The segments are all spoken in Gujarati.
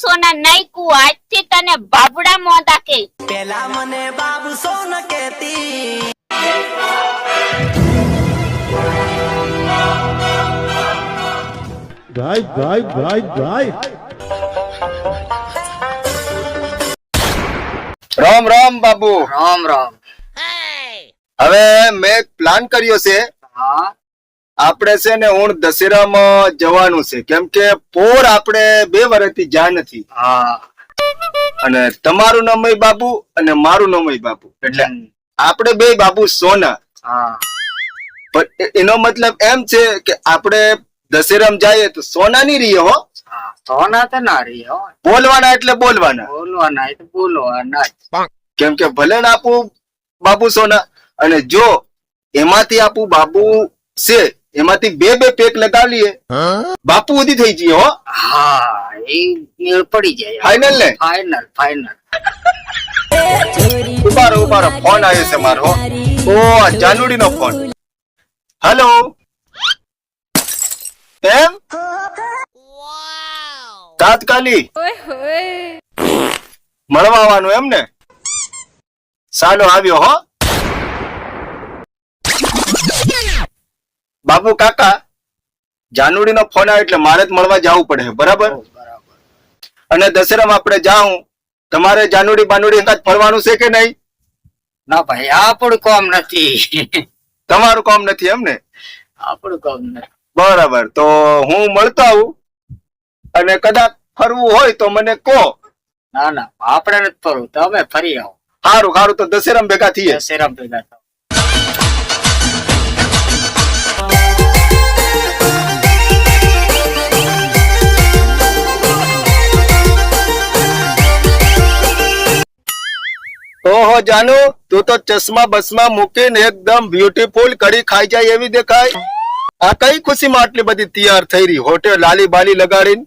સોના નાઈકુ આજથી તને બાબડા મોદા કે પેલા મને બાબુ સોન કહેતી. ગાય રામ રામ બાબુ. રામ રામ. હવે મેં એક પ્લાન કર્યો છે. હા આપણે છે ને હું દશેરામાં જવાનું છે, કેમ કે પોર આપણે 2 વર્ષથી જા નથી. હા અને તમારું નામય બાબુ અને મારું નામય બાબુ, એટલે આપણે 2 બાબુ સોના. હા પણ એનો મતલબ એમ છે કે આપણે દશેરામાં જઈએ તો સોના નહીં રહીએ હો. હા સોના તો ના રહી હો. બોલવાના એટલે બોલવાના, બોલવાના એ તો બોલવાના જ. કેમ કે ભલે ને આપું બાબુ સોના, અને જો એમાંથી આપું બાબુ છે એમાંથી 2 પેક લગાવીએ બાપુ ઉધી થઈ જઈએ હો. હા એ મેળ પડી જાય. ફાઈનલ ને? ફાઈનલ. ઉભારો ફોન આવ્યો છે મારો. ઓ જાનુડી નો ફોન. હેલો, એમ તાત્કાલિક મળવા આવવાનું એમ ને? સાલો આવ્યો હો. બાબુ કાકા, જાનુડી નો ફોન આવ્યો એટલે મારે જ મળવા જવું પડે, બરાબર? અને દશેરામાં આપણે જાઉં, તમારે જાનુડી બાનુડી અંગાત ફરવાનું છે કે નહીં? ના ભાઈ આપણું કામ નથી. તમારું કામ નથી એમ ને? આપણું કામ નથી. બરાબર, તો હું મળતો આવું, અને કદાચ ફરવું હોય તો મને કહો. ના આપણે નથી ફરવું, તમે ફરી આવો. સારું, તો દશેરામાં ભેગા થઈએ. દશેરા ભેગા થાવ. ઓહો જાનુ, તું તો ચશ્મા બસમાં મૂકીને એકદમ બ્યુટીફુલ કડી ખાઈ જાય એવી દેખાય. આ કઈ ખુશીમાં આટલી બધી તૈયાર થઈ રહી, હોટે લાલી બાલી લગાડીને?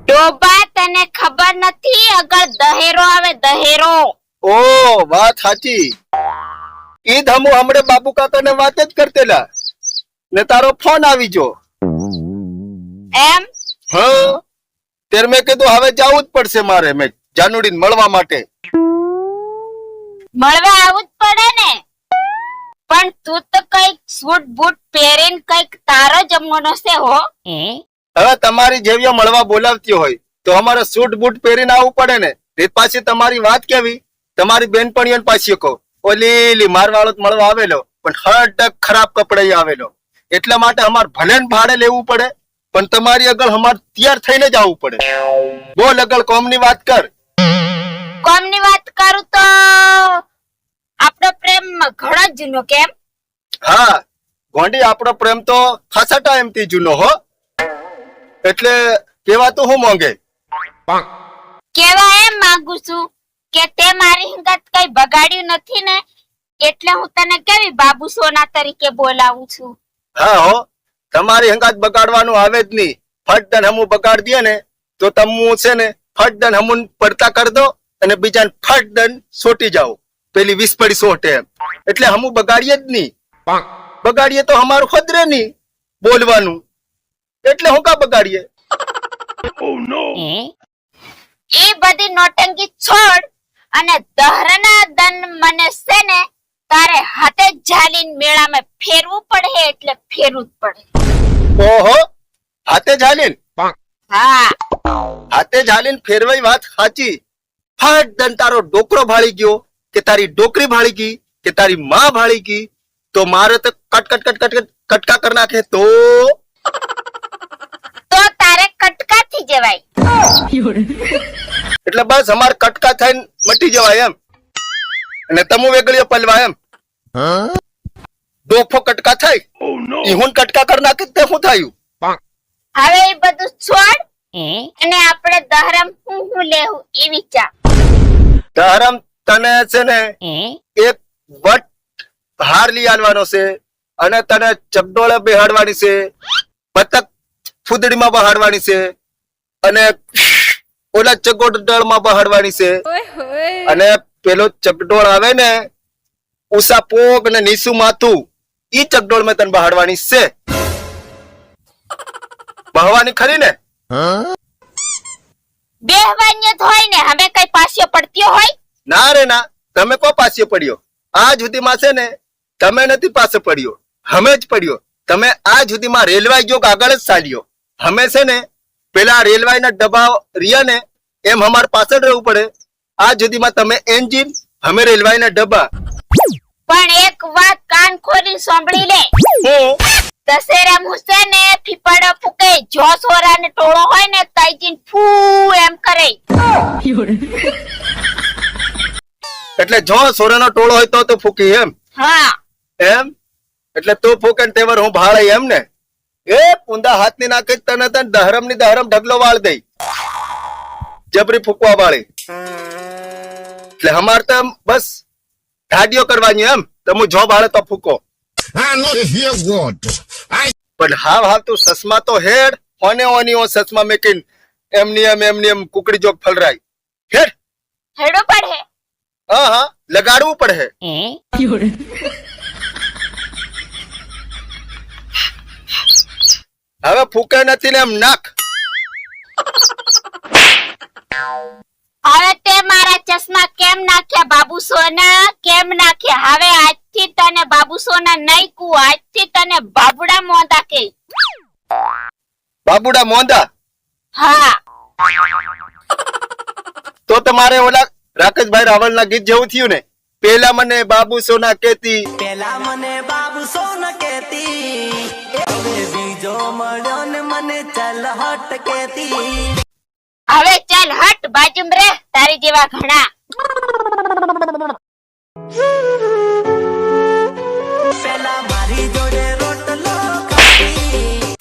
ડોબા તને ખબર નથી અગર દહેરો આવે દહેરો. ઓ વાત સાચી. ઈ ધમુ હમણે બાબુ કાકાને વાત જ કરતેલા ને તારો ફોન આવી જો. એમ હા, ત્યારે મેં કીધું હવે જવું જ પડશે મારે, મેં જાનુડીને મળવા માટે. મળવા આવું જ પડે ને, પણ તું તો કઈક સૂટ બૂટ પહેરીને કઈક તારો જમવાનો છે હો. હવે તમારી જેવીઓ મળવા બોલાવતી હોય તો અમારે સૂટ બૂટ પહેરીને આવવું પડે ને. તે પાછી તમારી વાત કેવી, તમારી બેનપણીઓને પાછી કહો, ઓલી મારવાળો મળવા આવેલો પણ હડક ખરાબ કપડાઈ આવેલો, એટલા માટે અમારે ભલે ને ભાડે લેવું પડે, પણ તમારી અગળ અમારે તૈયાર થઈને જ આવવું પડે. બોલ અગળ કોમની વાત કર. કોમની વાત કરું તો આપણો પ્રેમ ઘણો જૂનો. કેમ? હા ગોંડી, આપણો પ્રેમ તો ખાસા ટાઈમ થી જૂનો હો. એટલે કેવા તો હું માંગે? કેવા એમ માંગુ છું કે તે મારી હિંગત કઈ બગાડ્યું નથી ને, એટલે હું તને કેવી બાબુ સોના તરીકે બોલાવું છું. હા હો, તમારી હંગાત બગાડવાનું આવે જ નહીં. ફટ દન હમું બગાડ દે ને તો તમું છે ને ફટ દન હમું પડતા કરી દો અને બીજાને ફટ દન સોટી જાઓ, પેલી 20 પડી સોટે એમ. એટલે હમું બગાડીએ જ નહીં. બગાડીએ તો અમારું ખદરે નહીં બોલવાનું, એટલે હું કા બગાડીએ? એ બધી નોટંકી છોડ અને દહરના દન મને છે ને તારે હાથે ઝાલીને મેળામાં ફેરવું પડે, એટલે ફેરવું જ પડે. ઓહો, હાથે ઝાલીન? હા, હાથે ઝાલીન ફેરવાઈ વાત સાચી. ફટ દન તારો ડોકરો ભાળી ગયો કે તારી ડોકરી ભાળી ગઈ કે તારી માં ભાળી ગઈ તો મારે તો કટકા કરી નાખે તો તારે કટકાથી જવાય. એટલે બસ અમાર કટકા થઈને મટી જવાય એમ, અને તમુ વેગળીઓ પલવા એમ. ડોફો કટકા થાય, હું કટકા કરી નાખે તે શું થયું? હવે એ બધું છોડ અને આપણે દહરમ હું લેવું એ વિચાર. ધરમ તને છે ને એક વટ હાર લઈ આવવાનો છે, અને તને ચકડોળે બેહાડવાની છે, બતક ફૂદડીમાં બહાડવાની છે, અને ઓલા ચકડોળમાં બહાડવાની છે, અને પેલો ચકડોળ આવે ને ઉષા પોગ ને નીસુ માથું, ઈ ચકડોળ મેં તને બહાડવાની છે. બહવાની ખરી ને? બેહવાની જ હોય ને, અમે કઈ પાસ્યો પડતી હોય? ના રે ના, તમે કો પાસે પડ્યો? આજ સુધીમાં છે ને તમે નથી પાસે પડ્યો, અમે જ પડ્યો. તમે આજ સુધીમાં રેલવાઈ જો આગળ જ ચાલ્યો. અમે છે ને પેલા રેલવાઈ ના ડબ્બા રહ્યા ને એમ અમારે પાછળ રહેવું પડે. આજ સુધીમાં તમે એન્જિન, અમે રેલવાઈ ના ડબ્બા. પણ એક વાત કાન ખોલી સાંભળી લે. હું દશેરા મુસે ને ફીફાડો ફૂકે, જો સોરાને ટોળો હોય ને તાઈજીન ફૂ એમ કરે. એટલે જો સોરાનો ટોળો હોય તો ફૂકી એમ હા, એમ એટલે તું ફૂકે ને તેવર હું ભાળે એમ ને. એ પુંદા હાથની નાખે જ તને તને દહરમ ની દહરમ ઢગલો વાળ દઈ જબરી ફૂકવા વાળી. એટલે અમારે તો એમ બસ ઢાડીઓ કરવાની એમ. તમે જો ભાળે તો ફૂકો. પણ હાવ તું સસમા તો હેડ હોને હોની હો સસમા મેકીન એમની એમ કુકડી જોક ફલરાય હેડ. હેડો પડે. હા લગાડવું પડે. હવે ફૂકે નથી ને એમ નાખ. હવે તે મારા ચશ્મા કેમ નાખ્યા બાબુ સોના, કેમ નાખ્યા? હવે આજથી તને બાબુ સોના નહીં કુ, આજથી તને બાબુડા મોંદા કે. બાબુડા મોંદા? હા, તો તમારે ઓલા રાકેશભાઈ રાવળ ના ગીત જેવું થયું ને, પેલા મને બાબુ સોના કેતી, પેલા મને બાબુ સોન કેતી, હવે બીજો મળ્યો ને મને ચલ હટ કેતી. હવે ચાલ હટ બાજુમ રે, તારી જેવા ઘણા. પેલા મારી જોડે રોટલો ખાતી.